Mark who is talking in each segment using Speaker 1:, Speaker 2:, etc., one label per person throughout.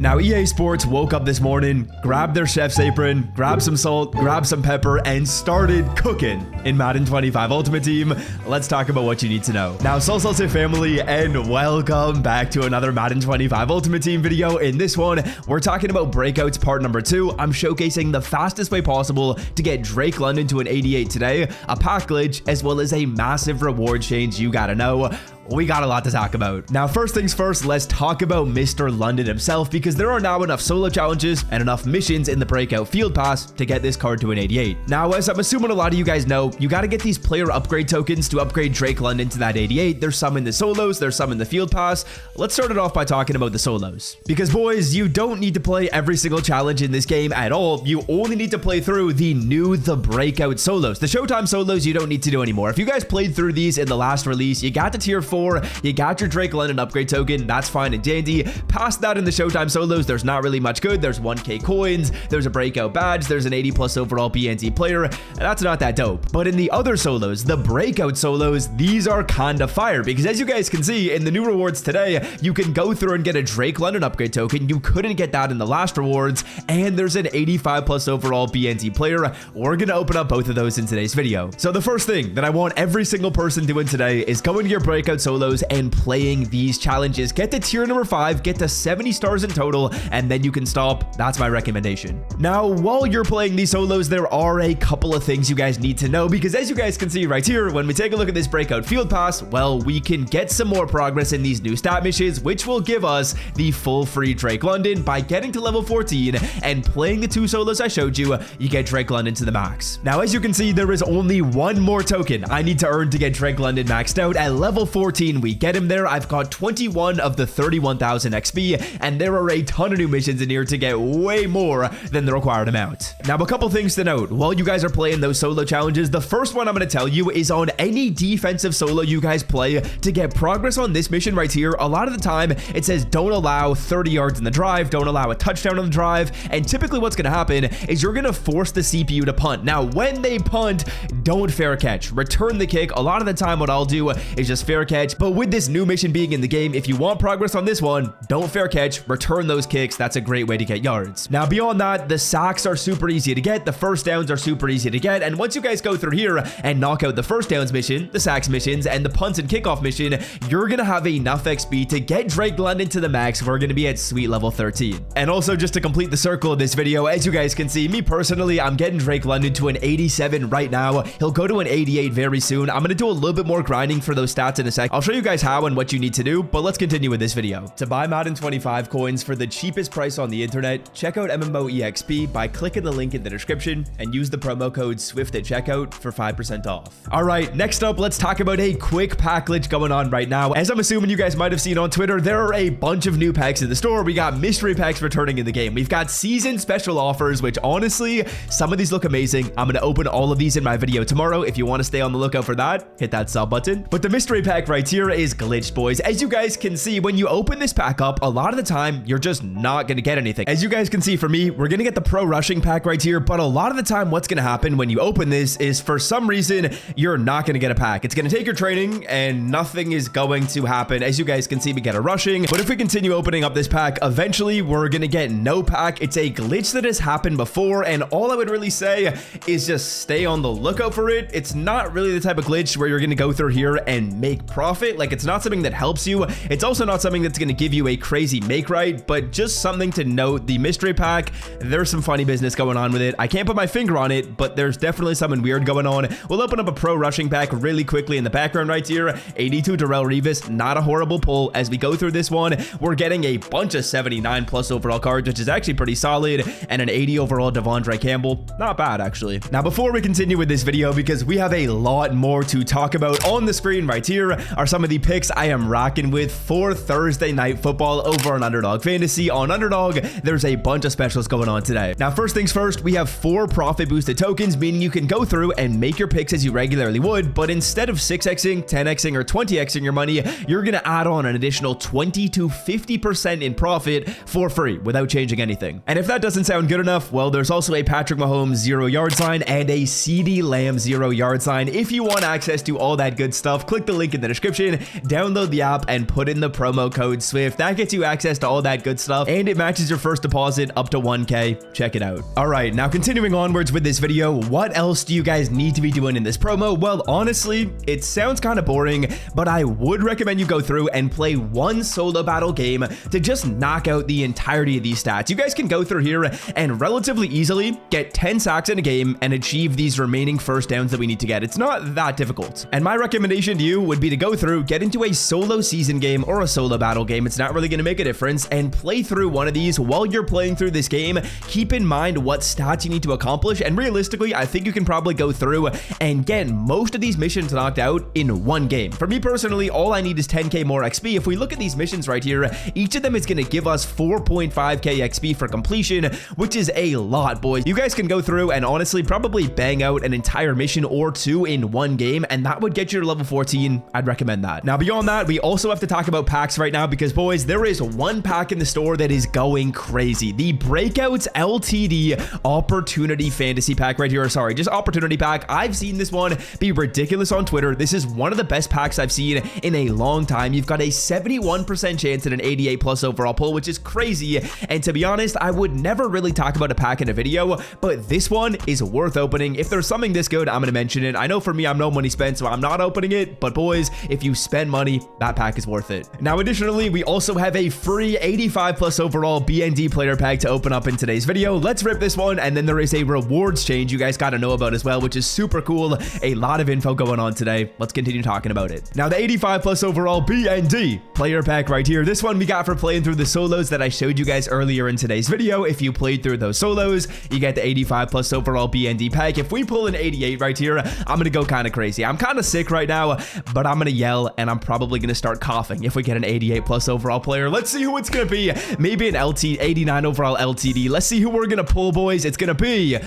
Speaker 1: Now, EA Sports woke up this morning, grabbed their chef's apron, grabbed some salt, grabbed some pepper, and started cooking in Madden 25 Ultimate Team. Let's talk about what you need to know. Now, Salsa family, and welcome back to another Madden 25 Ultimate Team video. In this one, we're talking about breakouts part number 2. I'm showcasing the fastest way possible to get Drake London to an 88 today, a pack glitch, as well as a massive reward change you gotta know. We got a lot to talk about. Now, first things first, let's talk about Mr. London himself, because there are now enough solo challenges and enough missions in the breakout field pass to get this card to an 88. Now, as I'm assuming a lot of you guys know, you got to get these player upgrade tokens to upgrade Drake London to that 88. There's some in the solos, there's some in the field pass. Let's start it off by talking about the solos. Because boys, you don't need to play every single challenge in this game at all. You only need to play through the breakout solos. The Showtime solos you don't need to do anymore. If you guys played through these in the last release, you got to tier 4, you got your Drake London upgrade token, that's fine and dandy. Past that, in the Showtime solos, there's not really much good. There's 1k coins, there's a breakout badge, there's an 80 plus overall BNT player, and that's not that dope. But in the other solos, the breakout solos, these are kinda fire, because as you guys can see in the new rewards today, you can go through and get a Drake London upgrade token. You couldn't get that in the last rewards, and there's an 85 plus overall BNT player. We're gonna open up both of those in today's video. So the first thing that I want every single person doing today is going to your breakout solos and playing these challenges. Get to tier number 5, get to 70 stars in total, and then you can stop. That's my recommendation. Now, while you're playing these solos, there are a couple of things you guys need to know, because as you guys can see right here, when we take a look at this breakout field pass, well, we can get some more progress in these new stat missions, which will give us the full free Drake London by getting to level 14 and playing the 2 solos I showed you. You get Drake London to the max. Now, as you can see, there is only one more token I need to earn to get Drake London maxed out. At level 14, we get him there. I've got 21 of the 31,000 XP, and there are a ton of new missions in here to get way more than the required amount. Now, a couple things to note while you guys are playing those solo challenges. The first one I'm going to tell you is on any defensive solo you guys play, to get progress on this mission right here, a lot of the time it says don't allow 30 yards in the drive, don't allow a touchdown on the drive, and typically what's going to happen is you're going to force the CPU to punt. Now, when they punt, don't fair catch, return the kick. A lot of the time what I'll do is just fair catch, but with this new mission being in the game, if you want progress on this one, don't fair catch, return those kicks. That's a great way to get yards. Now, beyond that, the sacks are super easy to get, the first downs are super easy to get, and once you guys go through here and knock out the first downs mission, the sacks missions, and the punts and kickoff mission, you're gonna have enough XP to get Drake London to the max. We're gonna be at sweet level 13. And also, just to complete the circle of this video, as you guys can see, me personally, I'm getting Drake London to an 87 right now. He'll go to an 88 very soon. I'm gonna do a little bit more grinding for those stats in a sec. I'll show you guys how and what you need to do, but let's continue with this video. To buy Madden 25 coins for the cheapest price on the internet, check out MMOEXP by clicking the link in the description and use the promo code SWIFT at checkout for 5% off. All right, next up, let's talk about a quick pack glitch going on right now. As I'm assuming you guys might have seen on Twitter, there are a bunch of new packs in the store. We got mystery packs returning in the game. We've got season special offers, which honestly, some of these look amazing. I'm going to open all of these in my video tomorrow. If you want to stay on the lookout for that, hit that sub button. But the mystery pack right here is glitched, boys. As you guys can see, when you open this pack up, a lot of the time, you're just not going to get anything. As you guys can see for me, we're going to get the pro rushing pack right here, but a lot of the time, what's going to happen when you open this is for some reason, you're not going to get a pack. It's going to take your training and nothing is going to happen. As you guys can see, we get a rushing, but if we continue opening up this pack, eventually we're going to get no pack. It's a glitch that has happened before, and all I would really say is just stay on the lookout for it. It's not really the type of glitch where you're going to go through here and make profit. Like, it's not something that helps you. It's also not something that's going to give you a crazy make right, but just something to note. The mystery pack, there's some funny business going on with it. I can't put my finger on it, but there's definitely something weird going on. We'll open up a pro rushing pack really quickly in the background right here. 82 Darrell Revis, not a horrible pull. As we go through this one, we're getting a bunch of 79 plus overall cards, which is actually pretty solid, and an 80 overall Devondre Campbell. Not bad, actually. Now, before we continue with this video, because we have a lot more to talk about, on the screen right here are some of the picks I am rocking with for Thursday Night Football over on Underdog Fantasy. On Underdog, there's a bunch of specials going on today. Now, first things first, we have 4 profit boosted tokens, meaning you can go through and make your picks as you regularly would, but instead of 6xing, 10xing, or 20xing your money, you're going to add on an additional 20 to 50% in profit for free without changing anything. And if that doesn't sound good enough, well, there's also a Patrick Mahomes 0 yard sign and a CeeDee Lamb 0 yard sign. If you want access to all that good stuff, click the link in the description description. Download the app and put in the promo code SWIFT. That gets you access to all that good stuff, and it matches your first deposit up to 1K. Check it out. All right, now continuing onwards with this video, what else do you guys need to be doing in this promo? Well, honestly, it sounds kind of boring, but I would recommend you go through and play one solo battle game to just knock out the entirety of these stats. You guys can go through here and relatively easily get 10 sacks in a game and achieve these remaining first downs that we need to get. It's not that difficult. And my recommendation to you would be to go through, get into a solo season game or a solo battle game. It's not really going to make a difference, and play through one of these. While you're playing through this game, keep in mind what stats you need to accomplish, and realistically, I think you can probably go through and get most of these missions knocked out in one game. For me personally, all I need is 10k more XP. If we look at these missions right here, each of them is going to give us 4.5k XP for completion, which is a lot, boys. You guys can go through and honestly probably bang out an entire mission or two in one game, and that would get you to level 14. I'd recommend that. Now, beyond that, we also have to talk about packs right now, because boys, there is one pack in the store that is going crazy. The Breakouts LTD Opportunity Fantasy Pack right here. Or sorry, just Opportunity Pack. I've seen this one be ridiculous on Twitter. This is one of the best packs I've seen in a long time. You've got a 71% chance at an 88 plus overall pull, which is crazy. And to be honest, I would never really talk about a pack in a video, but this one is worth opening. If there's something this good, I'm going to mention it. I know for me, I'm no money spent, so I'm not opening it, but boys, if you spend money, that pack is worth it. Now, additionally, we also have a free 85 plus overall BND player pack to open up in today's video. Let's rip this one, and then there is a rewards change you guys got to know about as well, which is super cool. A lot of info going on today. Let's continue talking about it. Now, the 85 plus overall BND player pack right here. This one we got for playing through the solos that I showed you guys earlier in today's video. If you played through those solos, you get the 85 plus overall BND pack. If we pull an 88 right here, I'm going to go kind of crazy. I'm kind of sick right now, but I'm going to yell, and I'm probably going to start coughing if we get an 88 plus overall player. Let's see who it's going to be. Maybe an 89 overall LTD. Let's see who we're going to pull, boys. It's going to be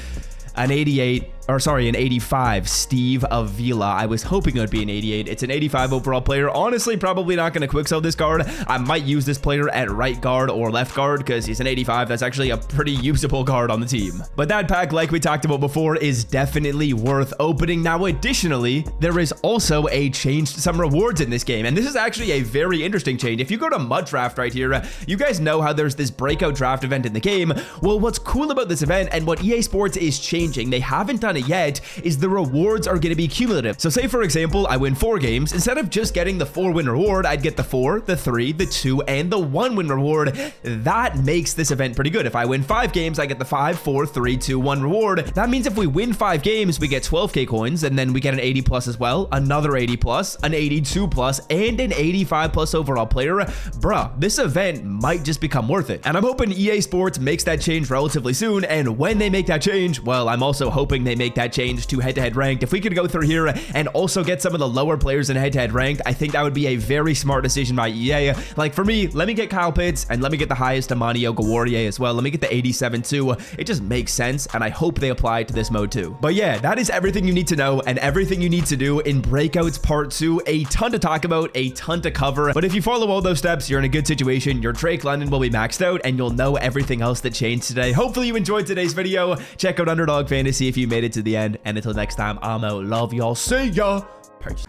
Speaker 1: an 88, or sorry, an 85 Steve Avila. I was hoping it would be an 88. It's an 85 overall player. Honestly, probably not going to quick sell this card. I might use this player at right guard or left guard because he's an 85. That's actually a pretty usable card on the team. But that pack, like we talked about before, is definitely worth opening. Now, additionally, there is also a change to some rewards in this game, and this is actually a very interesting change. If you go to Mud Draft right here, you guys know how there's this breakout draft event in the game. Well, what's cool about this event and what EA Sports is changing, they haven't done it yet, is the rewards are going to be cumulative. So say for example, I win 4 games. Instead of just getting the 4-win reward, I'd get the 4, the 3, the 2, and the 1-win reward. That makes this event pretty good. If I win 5 games, I get the 5, 4, 3, 2, 1 reward. That means if we win 5 games, we get 12k coins, and then we get an 80 plus as well, another 80 plus, an 82 plus, and an 85 plus overall player. Bruh, this event might just become worth it. And I'm hoping EA Sports makes that change relatively soon, and when they make that change, well, I'm also hoping they make that change to head-to-head ranked. If we could go through here and also get some of the lower players in head-to-head ranked, I think that would be a very smart decision by EA. Like for me, let me get Kyle Pitts, and let me get the highest Amani Ogawarrior as well. Let me get the 87 too. It just makes sense, and I hope they apply it to this mode too. But yeah, that is everything you need to know and everything you need to do in Breakouts Part 2. A ton to talk about, a ton to cover, but if you follow all those steps, you're in a good situation. Your Drake London will be maxed out, and you'll know everything else that changed today. Hopefully you enjoyed today's video. Check out Underdog Fantasy if you made it to the end, and until next time, I'm out. Love y'all. See ya. Peace.